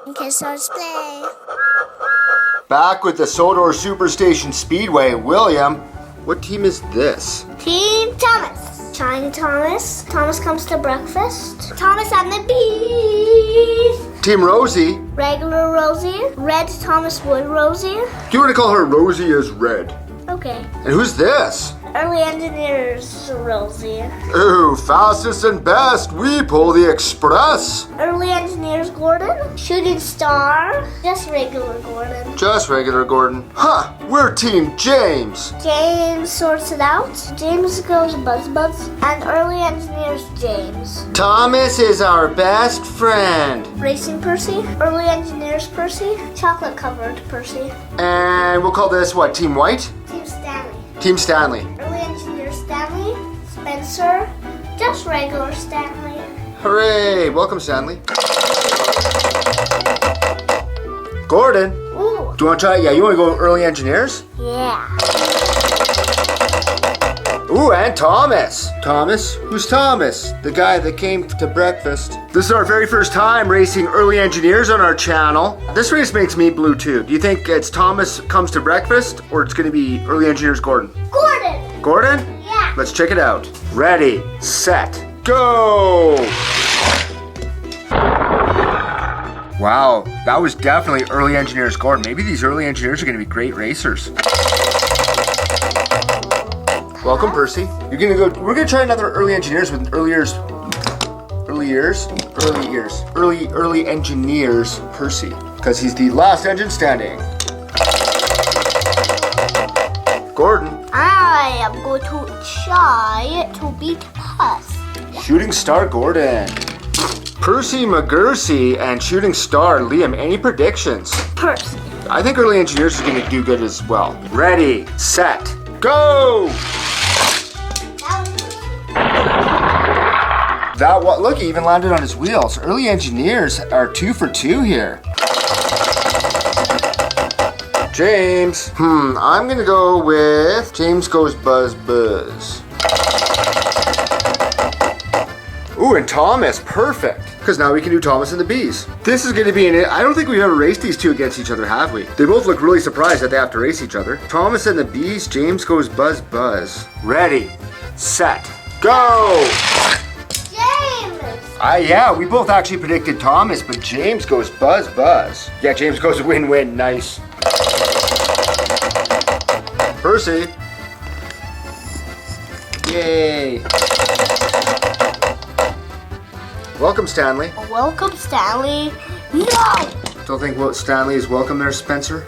Okay, so let's play. Back with the Sodor Super Station Speedway. William, what team is this? Team Thomas. Shiny Thomas. Thomas comes to breakfast. Thomas and the bees. Team Rosie. Regular Rosie. Red Thomas Wood Rosie. Do you want to call her Rosie as Red? Okay. And who's this? Early Engineers Rosie. Ooh, fastest and best. We pull the express. Early Engineers Gordon. Shooting Star. Just regular Gordon. Just regular Gordon. Huh, we're Team James. James sorts it out. James goes Buzz Buzz. And Early Engineers James. Thomas is our best friend. Racing Percy. Early Engineers Percy. Chocolate covered Percy. And we'll call this what, Team White? Team Stanley. Team Stanley. Early Engineer Stanley. Spencer. Just regular Stanley. Hooray! Welcome, Stanley. Gordon. Ooh. Do you want to try? Yeah, you want to go early engineers? Yeah. Ooh, and Thomas. Thomas? Who's Thomas? The guy that came to breakfast. This is our very first time racing early engineers on our channel. This race makes me blue too. Do you think it's Thomas comes to breakfast or it's going to be early engineers Gordon? Gordon. Gordon? Yeah. Let's check it out. Ready, set, go! Wow, that was definitely early engineers Gordon. Maybe these early engineers are going to be great racers. Welcome, Percy. You're gonna go. We're gonna try another early engineers with early engineers Percy, because he's the last engine standing. Gordon. I am going to try to beat us. Shooting Star Gordon. Percy McGursey and Shooting Star Liam. Any predictions? Percy. I think early engineers are gonna do good as well. Ready, set, go! That what? Look, he even landed on his wheels. Early engineers are 2 for 2 here. James. I'm gonna go with James goes Buzz Buzz. Ooh, and Thomas, perfect. Because now we can do Thomas and the Bees. This is gonna be I don't think we've ever raced these two against each other, have we? They both look really surprised that they have to race each other. Thomas and the Bees, James goes Buzz Buzz. Ready, set, go! Yeah, we both actually predicted Thomas, but James goes Buzz Buzz. Yeah, James goes win-win, nice. Percy. Yay. Welcome, Stanley. Welcome, Stanley. No! Don't think Stanley is welcome there, Spencer?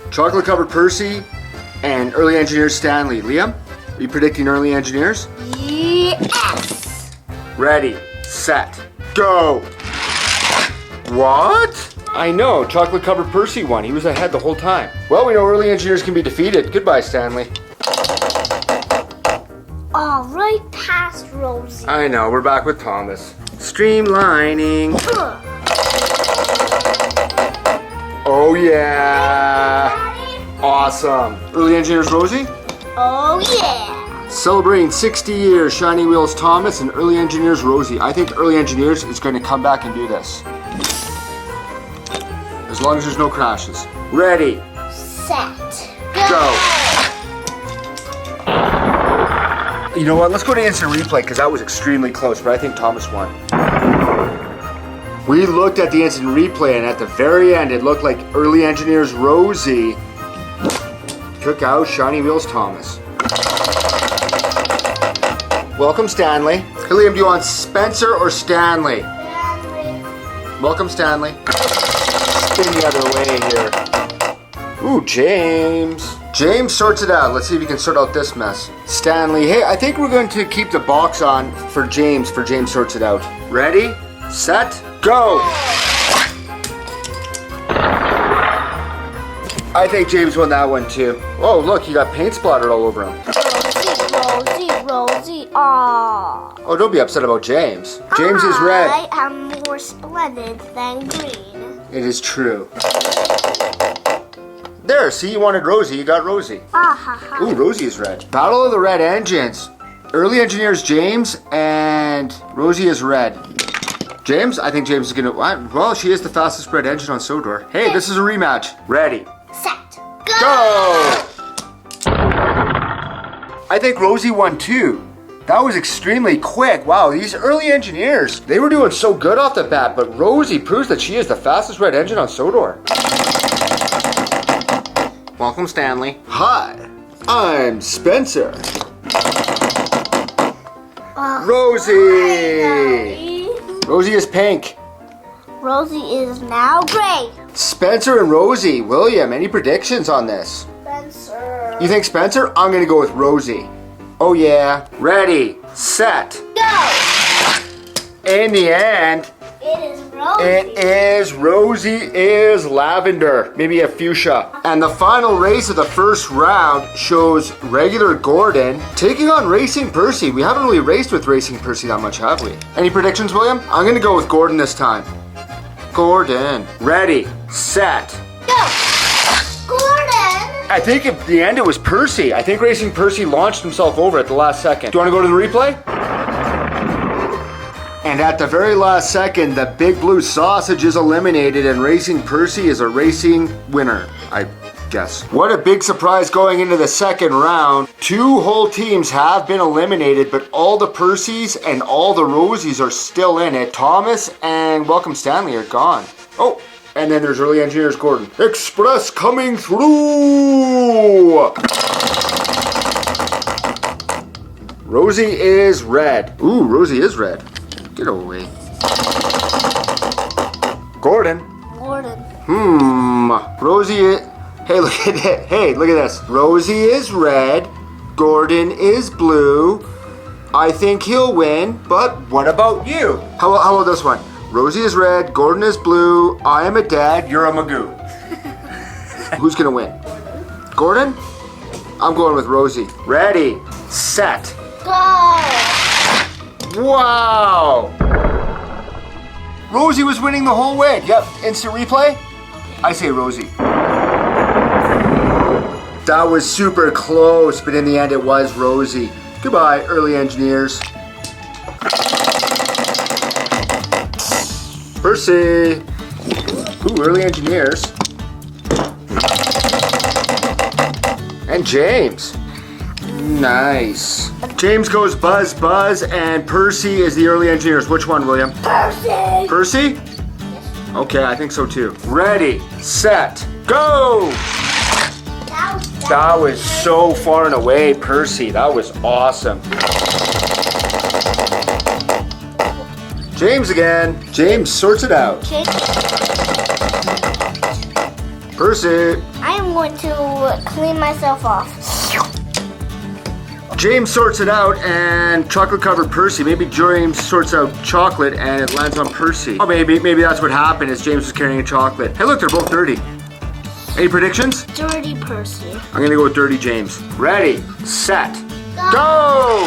Chocolate-covered Percy and early engineers Stanley. Liam, are you predicting early engineers? Yes! Ready, set, go! What? I know, chocolate-covered Percy won. He was ahead the whole time. Well, we know early engineers can be defeated. Goodbye, Stanley. All right, past Rosie. I know, we're back with Thomas. Streamlining. Oh, yeah. Awesome. Early engineers Rosie? Oh, yeah. Celebrating 60 years, Shiny Wheels Thomas and Early Engineers Rosie. I think Early Engineers is going to come back and do this. As long as there's no crashes. Ready. Set. Go. You know what? Let's go to instant replay because that was extremely close, but I think Thomas won. We looked at the instant replay and at the very end it looked like Early Engineers Rosie took out Shiny Wheels Thomas. Welcome, Stanley. Hey, Liam, do you want Spencer or Stanley? Stanley. Welcome, Stanley. Spin the other way here. Ooh, James. James sorts it out. Let's see if he can sort out this mess. Stanley. Hey, I think we're going to keep the box on for James sorts it out. Ready, set, go. I think James won that one too. Oh, look, he got paint splattered all over him. Rosie, aww. Oh, don't be upset about James. James is red. I am more splendid than green. It is true. There, see, you wanted Rosie, you got Rosie. Ooh, Rosie is red. Battle of the Red Engines. Early engineers James and Rosie is red. James? I think James is gonna, what? Well, she is the fastest bred engine on Sodor. Hey, this is a rematch. Ready. Set. Go! I think Rosie won too. That was extremely quick. Wow, these early engineers, they were doing so good off the bat, but Rosie proves that she is the fastest red engine on Sodor. Welcome, Stanley. Hi, I'm Spencer. Rosie! Rosie is pink. Rosie is now gray. Spencer and Rosie. William, any predictions on this? Spencer. You think Spencer? I'm gonna go with Rosie. Oh yeah. Ready, set, Go! in the end, It is Rosie. it is Rosie is lavender, maybe a fuchsia. And the final race of the first round shows regular Gordon taking on Racing Percy. We haven't really raced with Racing Percy that much, have we? Any predictions, William? I'm gonna go with Gordon this time. Gordon. Ready, set. Go! Gordon! I think at the end it was Percy. I think Racing Percy launched himself over at the last second. Do you want to go to the replay? And at the very last second, the Big Blue Sausage is eliminated and Racing Percy is a racing winner, I guess. What a big surprise going into the second round. 2 whole teams have been eliminated, but all the Percys and all the Rosies are still in it. Thomas and Welcome Stanley are gone. Oh, and then there's early engineers Gordon. Express coming through! Rosie is red. Ooh, Rosie is red. Get away. Gordon. Gordon. Rosie. Hey, look at it. Hey, look at this. Rosie is red. Gordon is blue. I think he'll win, but what about you? How about this one? Rosie is red. Gordon is blue. I am a dad. You're a Magoo. Who's gonna win? Gordon? I'm going with Rosie. Ready, set. Go! Wow! Rosie was winning the whole way. Yep, instant replay. I say Rosie. That was super close, but in the end it was Rosie. Goodbye, early engineers. Percy. Ooh, early engineers. And James. Nice. James goes buzz, buzz, and Percy is the early engineers. Which one, William? Percy! Percy? Okay, I think so too. Ready, set, go! That was so far and away, Percy. That was awesome. James again. James sorts it out. Percy. I am going to clean myself off. James sorts it out and chocolate covered Percy. Maybe James sorts out chocolate and it lands on Percy. Oh, maybe that's what happened is James was carrying a chocolate. Hey, look, they're both dirty. Any predictions? Dirty Percy. I'm gonna go with dirty James. Ready, set, go!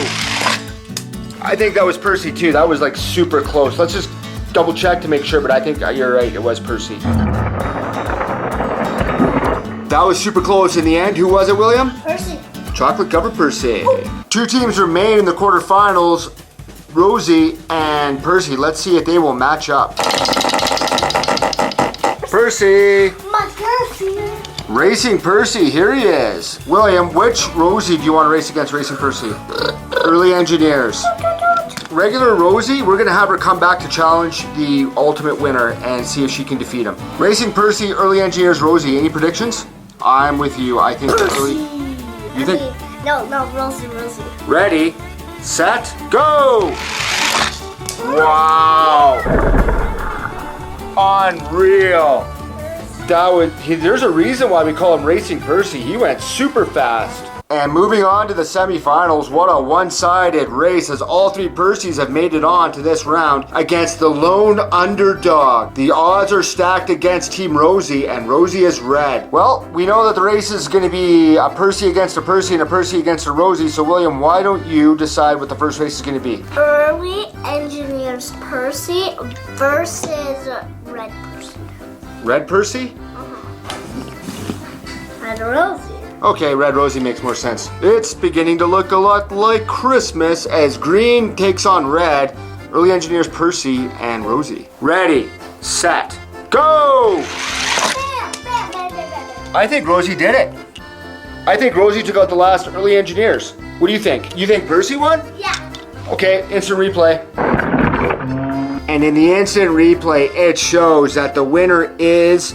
I think that was Percy too. That was like super close. Let's just double check to make sure, but I think you're right. It was Percy. That was super close in the end. Who was it, William? Percy. Chocolate covered Percy. 2 teams remain in the quarterfinals, Rosie and Percy. Let's see if they will match up. Percy. My Percy. Racing Percy, here he is. William, which Rosie do you want to race against Racing Percy? Early engineers. Regular Rosie, we're going to have her come back to challenge the ultimate winner and see if she can defeat him. Racing Percy, early engineers, Rosie. Any predictions? I'm with you. I think early. You think? No, Rosie. Ready, set, go! Wow! Unreal. There's a reason why we call him Racing Percy. He went super fast. And moving on to the semifinals, what a one-sided race as all 3 Percys have made it on to this round against the lone underdog. The odds are stacked against Team Rosie, and Rosie is red. Well, we know that the race is going to be a Percy against a Percy and a Percy against a Rosie, so William, why don't you decide what the first race is going to be? Early engineers Percy versus Red Percy. Red Percy? Red Rosie. Okay, Red Rosie makes more sense. It's beginning to look a lot like Christmas as green takes on red. Early engineers Percy and Rosie. Ready, set, go! Bam, bam, bam, bam, bam. I think Rosie did it. I think Rosie took out the last early engineers. What do you think? You think Percy won? Yeah. Okay, instant replay. And in the instant replay, it shows that the winner is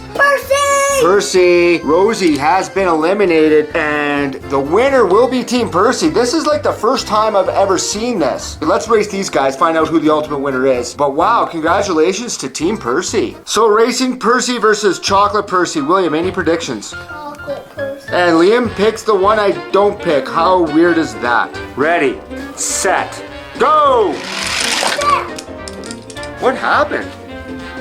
Percy. Rosie has been eliminated, and the winner will be Team Percy. This is like the first time I've ever seen this. Let's race these guys, find out who the ultimate winner is. But wow, congratulations to Team Percy. So racing Percy versus Chocolate Percy. William, any predictions? Chocolate Percy. And Liam picks the one I don't pick. How weird is that? Ready, set, go! What happened?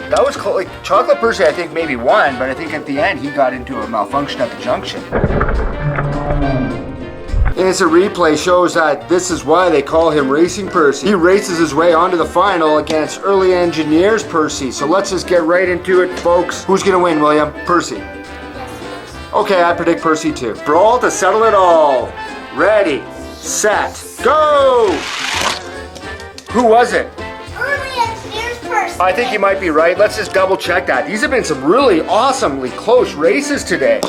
That was close. Like, Chocolate Percy, I think, maybe won, but I think at the end he got into a malfunction at the junction. Instant replay shows that this is why they call him Racing Percy. He races his way onto the final against Early Engineers Percy. So let's just get right into it, folks. Who's gonna win, William? Percy. Yes, Okay, I predict Percy too. Brawl to settle it all. Ready, set, go! Who was it? I think you might be right. Let's just double check that. These have been some really awesomely close races today.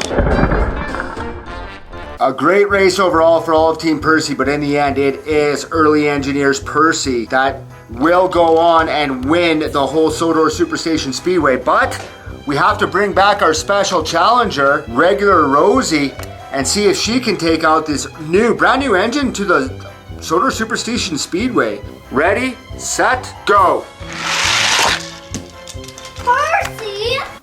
A great race overall for all of Team Percy, but in the end, it is Early Engineers Percy that will go on and win the whole Sodor Super Station Speedway. But we have to bring back our special challenger, regular Rosie, and see if she can take out this brand new engine to the Sodor Super Station Speedway. Ready, set, go!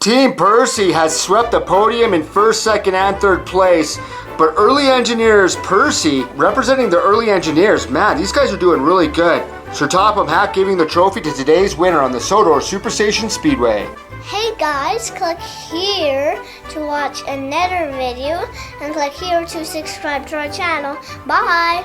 Team Percy has swept the podium in first, second, and third place. But Early Engineers Percy, representing the Early Engineers, man, these guys are doing really good. Sir Topham Hack giving the trophy to today's winner on the Sodor Super Station Speedway. Hey guys, click here to watch another video and click here to subscribe to our channel. Bye!